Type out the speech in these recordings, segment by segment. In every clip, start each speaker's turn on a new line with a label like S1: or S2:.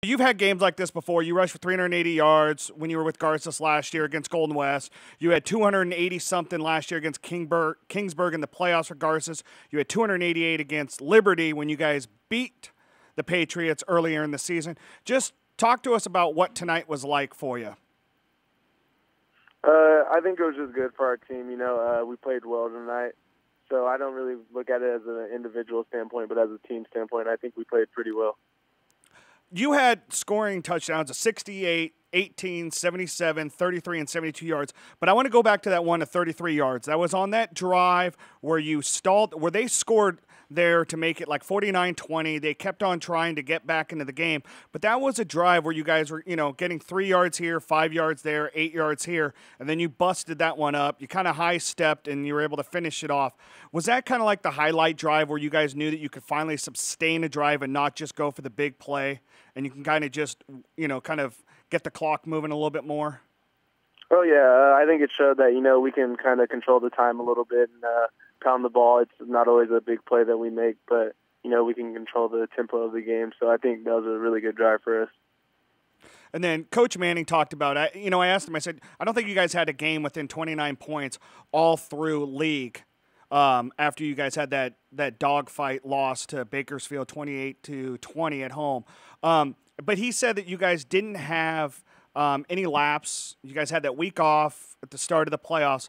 S1: You've had games like this before. You rushed for 380 yards when you were with Garces last year against Golden West. You had 280-something last year against Kingsburg in the playoffs for Garces. You had 288 against Liberty when you guys beat the Patriots earlier in the season. Just talk to us about what tonight was like for you.
S2: I think it was just good for our team. We played well tonight. So I don't really look at it as an individual standpoint, but as a team standpoint, I think we played pretty well.
S1: You had scoring touchdowns of 68, 18, 77, 33, and 72 yards. But I want to go back to that one of 33 yards. That was on that drive where you stalled, where they scored there to make it like 49-20. They kept on trying to get back into the game. But that was a drive where you guys were, getting 3 yards here, 5 yards there, 8 yards here, and then you busted that one up. You kind of high-stepped, and you were able to finish it off. Was that kind of like the highlight drive where you guys knew that you could finally sustain a drive and not just go for the big play, and you can kind of just, kind of get the clock moving a little bit more?
S2: Oh, yeah. I think it showed that, we can kind of control the time a little bit and pound the ball. It's not always a big play that we make, but, we can control the tempo of the game. So I think that was a really good drive for us.
S1: And then Coach Manning talked about, I asked him, I said, I don't think you guys had a game within 29 points all through league after you guys had that dogfight loss to Bakersfield 28-20 at home. But he said that you guys didn't have any laps. You guys had that week off at the start of the playoffs.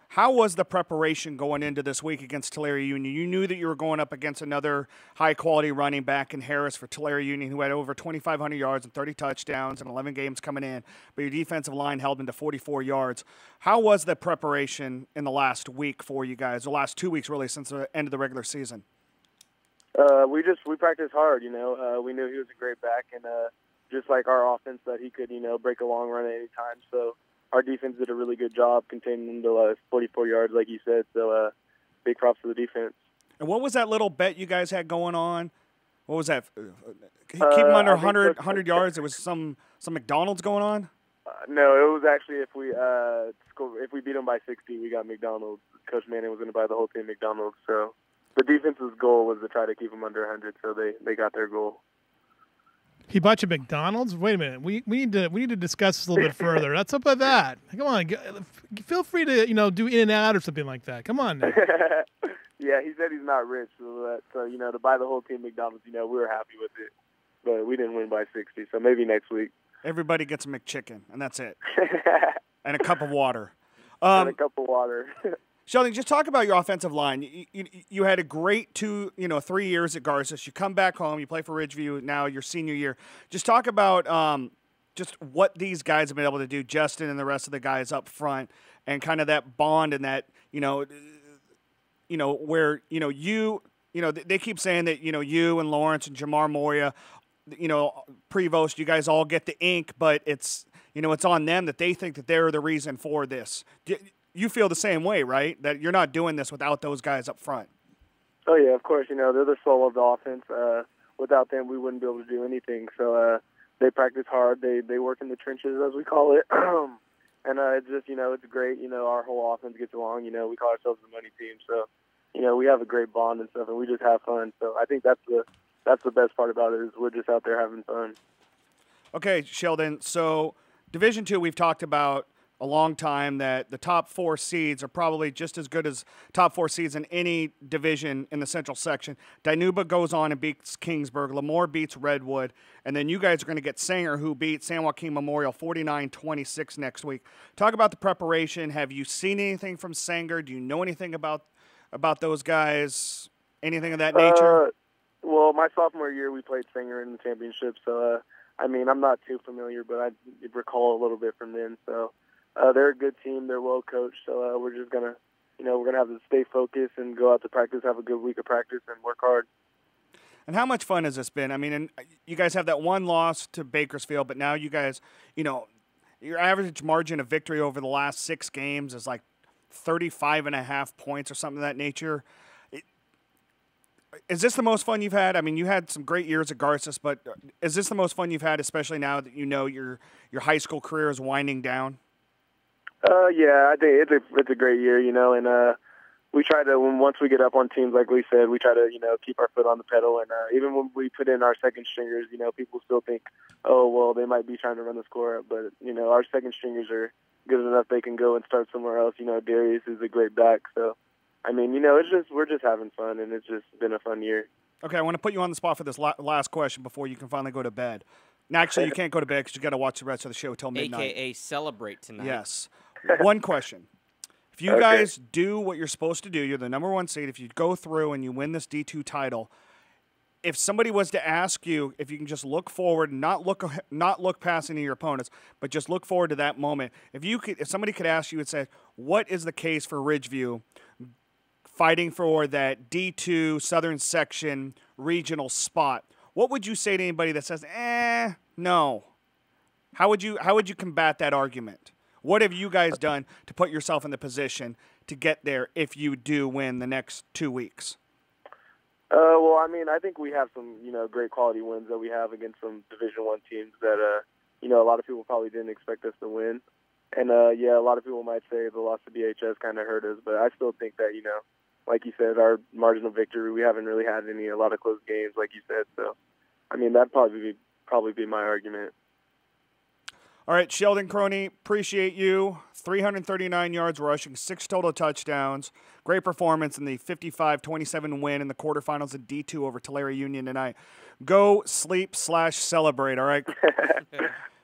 S1: How was the preparation going into this week against Tulare Union? You knew that you were going up against another high-quality running back in Harris for Tulare Union who had over 2,500 yards and 30 touchdowns and 11 games coming in, but your defensive line held him to 44 yards. How was the preparation in the last week for you guys, the last 2 weeks really since the end of the regular season?
S2: We practiced hard, We knew he was a great back, and just like our offense, that he could, break a long run at any time. So our defense did a really good job containing him to 44 yards, like you said. So big props to the defense.
S1: And what was that little bet you guys had going on? What was that? Keep him under 100 yards. There was some McDonald's going on?
S2: No, it was actually if we beat them by 60, we got McDonald's. Coach Manning was going to buy the whole team McDonald's. So the defense's goal was to try to keep them under 100, so they got their goal.
S3: He bought you McDonald's? Wait a minute. We need to discuss this a little bit further. What's up with that? Come on. Feel free to, do In-N-Out or something like that. Come on now.
S2: Yeah, he said he's not rich, so to buy the whole team McDonald's, we were happy with it. But we didn't win by 60, so maybe next week.
S1: Everybody gets a McChicken, and that's it. And a cup of water.
S2: And a cup of water.
S1: Sheldon, just talk about your offensive line. You had a great 3 years at Garces. You come back home, you play for Ridgeview now, your senior year. Just talk about just what these guys have been able to do, Justin and the rest of the guys up front, and kind of that bond and that, where, they keep saying that, you and Lawrence and Jamar Moria, Prevost, you guys all get the ink, but it's, it's on them that they think that they're the reason for this. You feel the same way, right? That you're not doing this without those guys up front.
S2: Oh, yeah, of course. They're the soul of the offense. Without them, we wouldn't be able to do anything. So they practice hard. They work in the trenches, as we call it. And it's just, it's great. Our whole offense gets along. We call ourselves the money team. So, we have a great bond and stuff, and we just have fun. So I think that's the best part about it is we're just out there having fun. Okay,
S1: Sheldon. So Division II, we've talked about a long time that the top 4 seeds are probably just as good as top 4 seeds in any division in the central section. Dinuba goes on and beats Kingsburg. Lemoore beats Redwood. And then you guys are going to get Sanger, who beat San Joaquin Memorial 49-26 next week. Talk about the preparation. Have you seen anything from Sanger? Do you know anything about those guys? Anything of that nature?
S2: Well, my sophomore year, we played Sanger in the championship. So, I'm not too familiar, but I recall a little bit from then. So, they're a good team. They're well coached. So we're just gonna, we're gonna have to stay focused and go out to practice, have a good week of practice, and work hard.
S1: And how much fun has this been? And you guys have that one loss to Bakersfield, but now you guys, your average margin of victory over the last 6 games is like 35.5 points or something of that nature. Is this the most fun you've had? You had some great years at Garces, but is this the most fun you've had, especially now that your high school career is winding down?
S2: Yeah, I think it's a great year, and we try to, once we get up on teams, like we said, we try to, keep our foot on the pedal. And even when we put in our second stringers, people still think, oh, well, they might be trying to run the score up. But, our second stringers are good enough. They can go and start somewhere else. Darius is a great back. So, we're just having fun, and it's just been a fun year.
S1: Okay, I want to put you on the spot for this last question before you can finally go to bed. Now, actually, you can't go to bed because you got to watch the rest of the show till midnight.
S4: AKA celebrate tonight.
S1: Yes. One question. If you guys do what you're supposed to do, you're the number 1 seed. If you go through and you win this D2 title, if somebody was to ask you if you can just look forward, not look past any of your opponents, but just look forward to that moment. If somebody could ask you and say, what is the case for Ridgeview fighting for that D2 Southern Section regional spot, what would you say to anybody that says, no? How would you combat that argument? What have you guys done to put yourself in the position to get there if you do win the next 2 weeks?
S2: Well, I think we have some, great quality wins that we have against some Division I teams that, a lot of people probably didn't expect us to win. And, a lot of people might say the loss to BHS kind of hurt us, but I still think that, like you said, our margin of victory, we haven't really had a lot of close games, like you said. So, that'd probably be my argument.
S1: All right, Sheldon, Croney, appreciate you. 339 yards rushing, 6 total touchdowns. Great performance in the 55-27 win in the quarterfinals of D2 over Tulare Union tonight. Go sleep/celebrate, all right?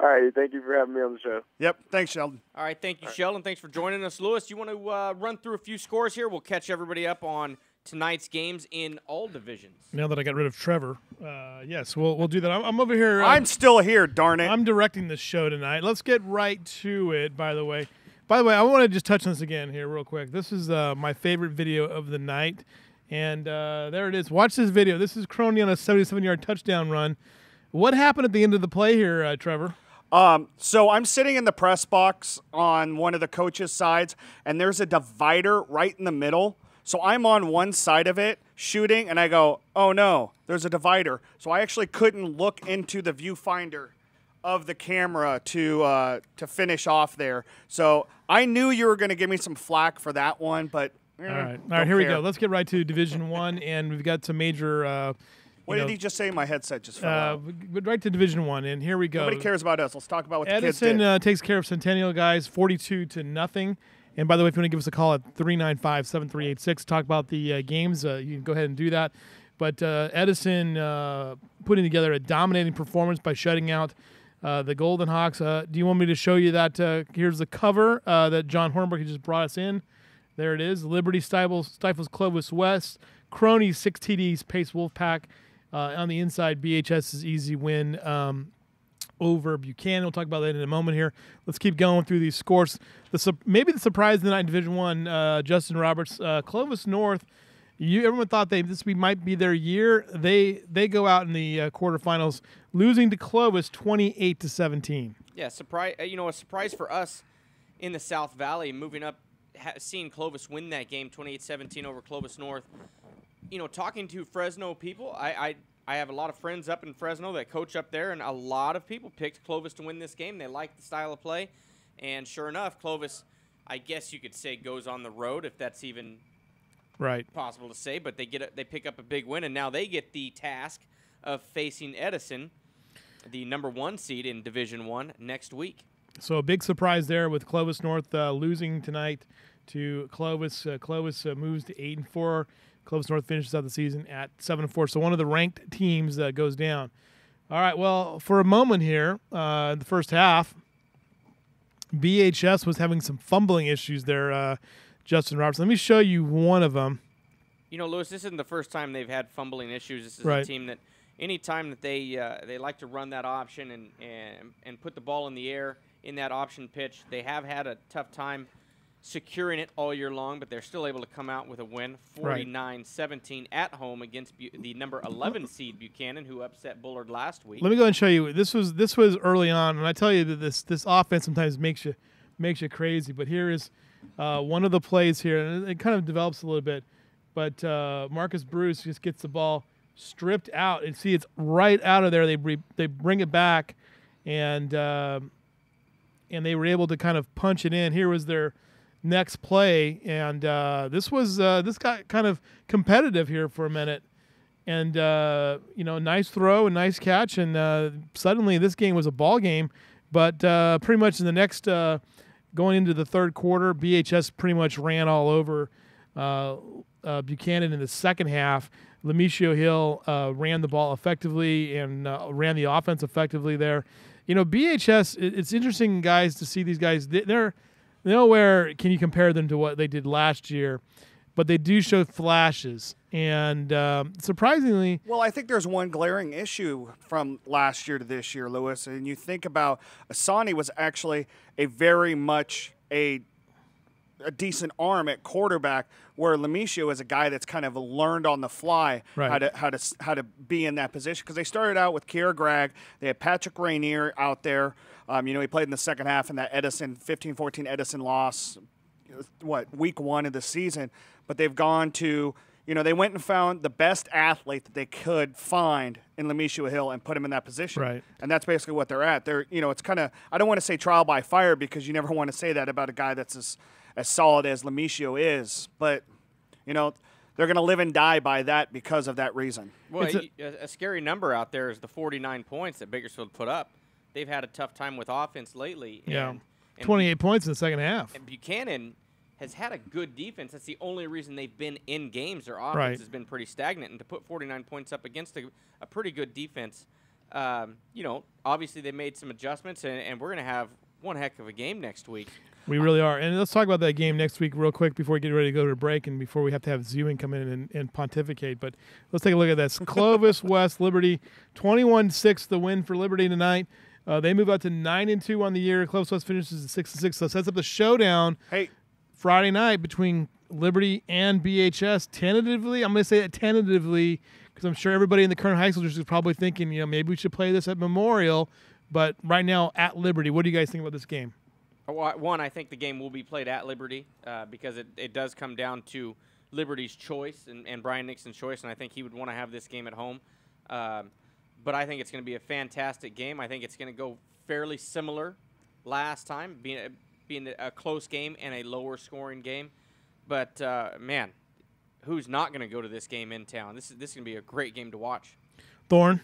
S2: All right, thank you for having me on the show.
S1: Yep, thanks, Sheldon.
S4: All right, thank you, Sheldon. Thanks for joining us. Lewis, you want to run through a few scores here? We'll catch everybody up on tonight's games in all divisions.
S3: Now that I got rid of Trevor, yes, we'll do that. I'm over here.
S1: I'm still here, darn it.
S3: I'm directing this show tonight. Let's get right to it, by the way. I want to just touch on this again here real quick. This is my favorite video of the night, and there it is. Watch this video. This is Croney on a 77-yard touchdown run. What happened at the end of the play here, Trevor?
S1: So I'm sitting in the press box on one of the coaches' sides, and there's a divider right in the middle. So I'm on one side of it shooting, and I go, oh, no, there's a divider. So I actually couldn't look into the viewfinder of the camera to finish off there. So I knew you were going to give me some flack for that one, but
S3: all right, here we go. Let's get right to Division I, and we've got some major
S1: what did he just say? My headset just fell out.
S3: Right to Division I, and here we go.
S1: Nobody cares about us. Let's talk about what
S3: Edison,
S1: the kids did.
S3: Takes care of Centennial, guys, 42-0. And by the way, if you want to give us a call at 395-7386, talk about the games, you can go ahead and do that. But Edison putting together a dominating performance by shutting out the Golden Hawks. Do you want me to show you that? Here's the cover that John Hornberg just brought us in. There it is. Liberty stifles Clovis West. Croney 6 TDs, pace Wolfpack. On the inside, BHS's easy win over Buchanan. We'll talk about that in a moment here. Let's keep going through these scores. Maybe the surprise of the night in Division I, Justin Roberts, Clovis North. Everyone thought this might be their year. They go out in the quarterfinals, losing to Clovis 28-17.
S4: Yeah, surprise. A surprise for us in the South Valley, moving up, seeing Clovis win that game 28-17 over Clovis North. Talking to Fresno people, I have a lot of friends up in Fresno that coach up there, and a lot of people picked Clovis to win this game. They like the style of play, and sure enough, Clovis, I guess you could say, goes on the road, if that's even possible to say. But they pick up a big win, and now they get the task of facing Edison, the number 1 seed in Division I, next week.
S3: So a big surprise there with Clovis North losing tonight to Clovis. Clovis moves to 8-4. Clovis North finishes out the season at 7-4. So one of the ranked teams goes down. All right, well, for a moment here, in the first half, BHS was having some fumbling issues there, Justin Roberts. Let me show you one of them.
S4: Lewis, this isn't the first time they've had fumbling issues. This is a team that any time that they like to run that option and put the ball in the air in that option pitch, they have had a tough time securing it all year long, but they're still able to come out with a win, 49-17 at home against the number 11 seed Buchanan, who upset Bullard last week.
S3: Let me go and show you. This was early on, and I tell you that this offense sometimes makes you crazy. But here is one of the plays here, and it kind of develops a little bit. But Marcus Bruce just gets the ball stripped out, and see it's right out of there. They bring it back, and they were able to kind of punch it in. Here was their next play, and this got kind of competitive here for a minute. And nice throw and nice catch, and suddenly this game was a ball game. But pretty much in the next going into the third quarter, BHS pretty much ran all over Buchanan in the second half. Lemishio Hill ran the ball effectively and ran the offense effectively there. BHS, it's interesting, guys, to see these guys. They're nowhere can you compare them to what they did last year, but they do show flashes. And surprisingly...
S1: Well, I think there's one glaring issue from last year to this year, Lewis. And you think about Asani was actually a very much a decent arm at quarterback, where Lemishio is a guy that's kind of learned on the fly how to be in that position. Because they started out with Kiera Gregg. They had Patrick Rainier out there. He played in the second half in that 15-14 Edison loss, week 1 of the season. But they've gone to... they went and found the best athlete that they could find in Lemishio Hill and put him in that position. Right. And that's basically what they're at. They're, it's kind of, I don't want to say trial by fire, because you never want to say that about a guy that's as solid as Lemishio is. But, they're going to live and die by that because of that reason.
S4: Well, a scary number out there is the 49 points that Bakersfield put up. They've had a tough time with offense lately.
S3: Yeah, and 28 points in the second half.
S4: And Buchanan has had a good defense. That's the only reason they've been in games. Their offense has been pretty stagnant, and to put 49 points up against a pretty good defense, obviously they made some adjustments, and we're going to have one heck of a game next week.
S3: We really are. And let's talk about that game next week real quick before we get ready to go to a break and before we have to have Zewing come in and pontificate. But let's take a look at this. Clovis West Liberty, 21-6 the win for Liberty tonight. They move out to 9-2 on the year. Clovis West finishes at 6-6, so it sets up the showdown.
S1: Hey,
S3: Friday night between Liberty and BHS. Tentatively, I'm going to say that tentatively, because I'm sure everybody in the current high school district is probably thinking, maybe we should play this at Memorial. But right now at Liberty, what do you guys think about this game?
S4: One, I think the game will be played at Liberty because it does come down to Liberty's choice and Brian Nixon's choice, and I think he would want to have this game at home. But I think it's going to be a fantastic game. I think it's going to go fairly similar last time, being a close game and a lower scoring game. But, man, who's not going to go to this game in town? This is going to be a great game to watch.
S3: Thorne?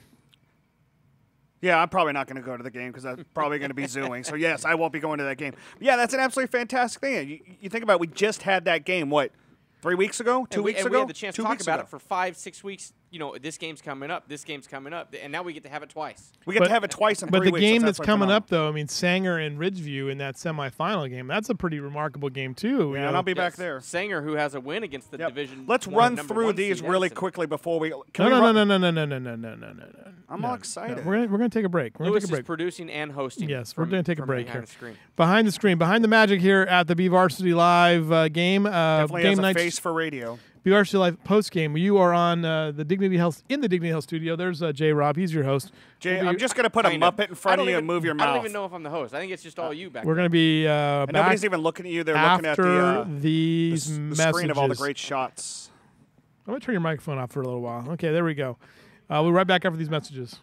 S1: Yeah, I'm probably not going to go to the game because I'm probably going to be zooing. So, yes, I won't be going to that game. But yeah, that's an absolutely fantastic thing. You think about it, we just had that game, 3 weeks ago? 2 weeks ago?
S4: We had the chance to talk about it for 5-6 weeks. This game's coming up, this game's coming up, and now we get to have it twice.
S1: We get to have it twice in 3 weeks.
S3: But the game that's coming up, though, Sanger and Ridgeview in that semifinal game, that's a pretty remarkable game, too.
S1: Yeah, and I'll be back there.
S4: Sanger, who has a win against the division.
S1: Let's run through these really quickly before we...
S3: No.
S1: I'm all excited.
S3: We're going to take a break.
S4: Lewis is producing and hosting.
S3: Yes, we're going to take a break here.
S4: Behind
S3: the screen. Behind the magic here at the BVarsity Live game.
S1: Definitely has a face for radio.
S3: BVarsity Live post game. You are on the Dignity Health studio. There's Jay Robb. He's your host.
S1: Jay, I'm just going to put a Muppet in front of you and move your mouth.
S4: I don't even know if I'm the host. I think it's just all you back there.
S3: We're going to be back.
S1: Nobody's even looking at you. They're looking at
S3: the
S1: screen of all the great shots.
S3: I'm going to turn your microphone off for a little while. Okay, there we go. We'll be right back after these messages.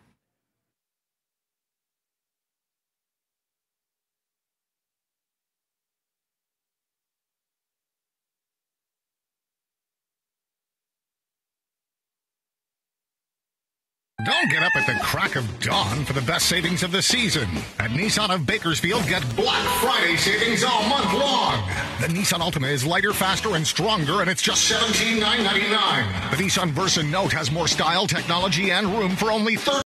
S5: Don't get up at the crack of dawn for the best savings of the season. At Nissan of Bakersfield, get Black Friday savings all month long. The Nissan Altima is lighter, faster, and stronger, and it's just $17,999. The Nissan Versa Note has more style, technology, and room for only $30.